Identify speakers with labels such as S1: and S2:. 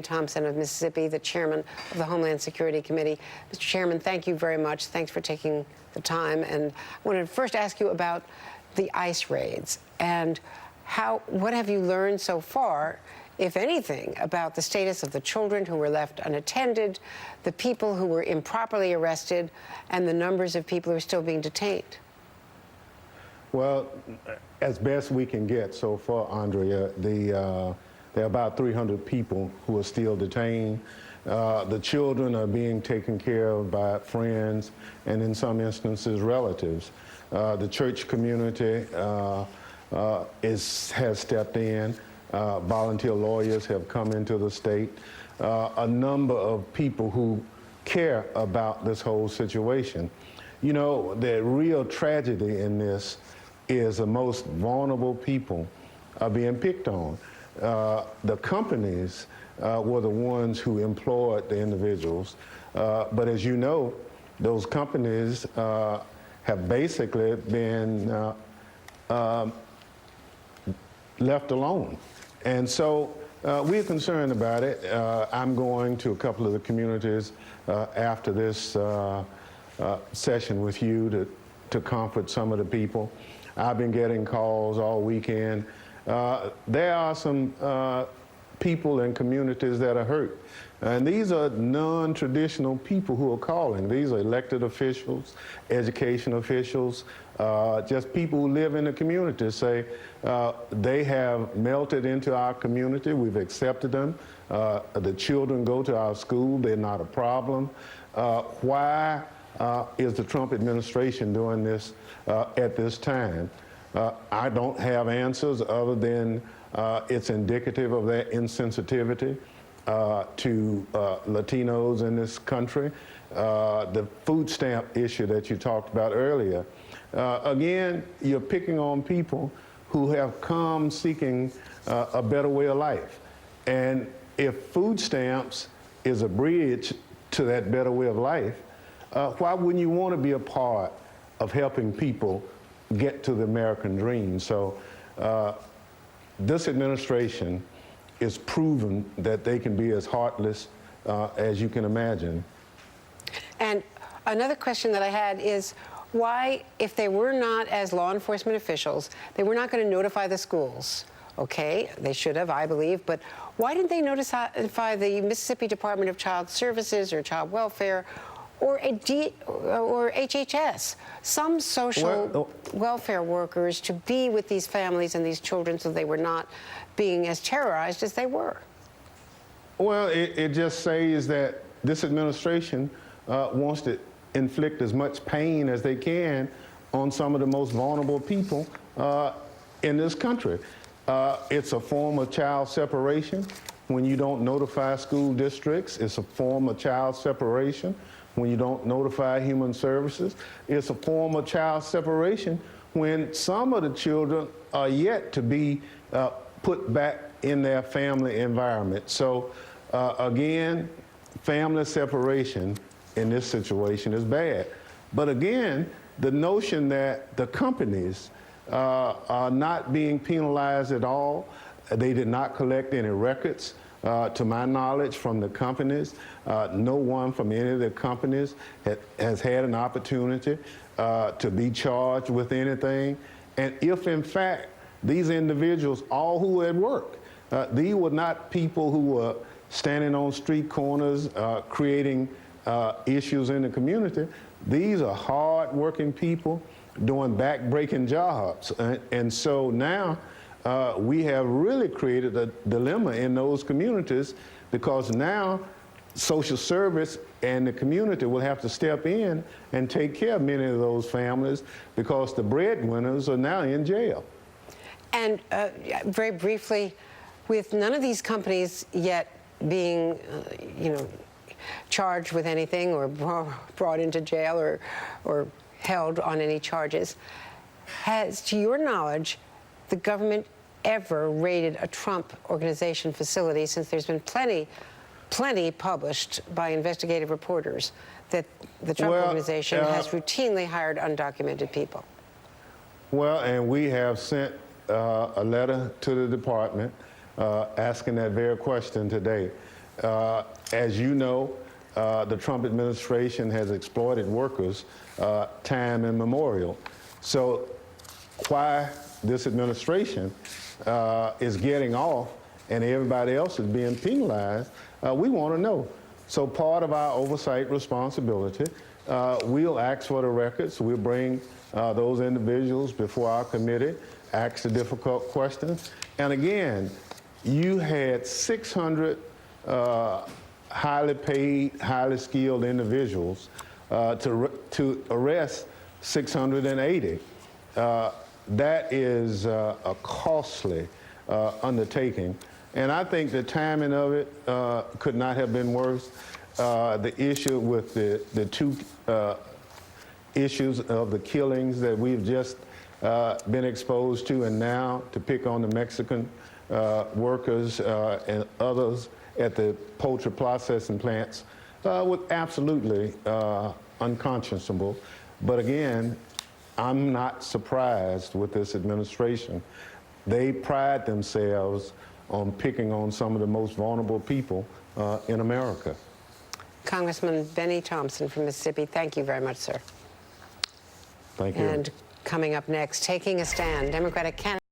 S1: Thompson of Mississippi, the chairman of the Homeland Security Committee. Mr. Chairman, thank you very much. Thanks for taking the time. And I wanted to first ask you about the ICE raids and what have you learned so far, if anything, about the status of the children who were left unattended, the people who were improperly arrested, and the numbers of people who are still being detained?
S2: Well, as best we can get so far, Andrea, there are about 300 people who are still detained. The children are being taken care of by friends and, in some instances, relatives. The church community has stepped in. Volunteer lawyers have come into the state. A number of people who care about this whole situation. You know, the real tragedy in this is the most vulnerable people are being picked on. The companies were the ones who employed the individuals. But as you know, those companies have basically been left alone. And so we're concerned about it. I'm going to a couple of the communities after this session with you to comfort some of the people. I've been getting calls all weekend. There are some people and communities that are hurt. And these are non-traditional people who are calling. These are elected officials, education officials, just people who live in the community say they have melted into our community. We've accepted them. The children go to our school. They're not a problem. Why is the Trump administration doing this at this time? I don't have answers other than it's indicative of their insensitivity to Latinos in this country. The food stamp issue that you talked about earlier. Again, you're picking on people who have come seeking a better way of life. And if food stamps is a bridge to that better way of life, why wouldn't you want to be a part of helping people get to the American dream? So this administration is proven that they can be as heartless as you can imagine. And
S1: another question that I had is why, if they were not, as law enforcement officials, they were not going to notify the schools? Okay, they should have, I believe, but why didn't they notify the Mississippi Department of Child Services or Child Welfare or HHS, some social welfare workers, to be with these families and these children so they were not being as terrorized as they were?
S2: Well, it just says that this administration wants to inflict as much pain as they can on some of the most vulnerable people in this country. It's a form of child separation when you don't notify school districts. It's a form of child separation when you don't notify human services. It's a form of child separation when some of the children are yet to be put back in their family environment. So again, family separation in this situation is bad. But again, the notion that the companies are not being penalized at all, they did not collect any records. To my knowledge, from the companies, no one from any of the companies has had an opportunity to be charged with anything. And if, in fact, these individuals, all who were at work, these were not people who were standing on street corners creating issues in the community. These are hard-working people doing back-breaking jobs. And so now, we have really created a dilemma in those communities, because now social service and the community will have to step in and take care of many of those families because the breadwinners are now in jail.
S1: And very briefly, with none of these companies yet being, charged with anything or brought into jail or held on any charges, has, to your knowledge, the government ever raided a Trump Organization facility, since there's been plenty published by investigative reporters that the Trump Organization has routinely hired undocumented people?
S2: Well, and we have sent a letter to the department asking that very question today. As you know, the Trump administration has exploited workers time immemorial. So why this administration is getting off and everybody else is being penalized, we want to know. So part of our oversight responsibility, we'll ask for the records. We'll bring those individuals before our committee, ask the difficult questions. And again, you had 600 highly paid, highly skilled individuals to arrest 680. That is a costly undertaking. And I think the timing of it could not have been worse. The issue with the two issues of the killings that we've just been exposed to, and now to pick on the Mexican workers and others at the poultry processing plants was absolutely unconscionable. But again, I'm not surprised with this administration. They pride themselves on picking on some of the most vulnerable people in America.
S1: Congressman Benny Thompson from Mississippi, thank you very much, sir.
S2: Thank you.
S1: And coming up next, taking a stand, Democratic candidate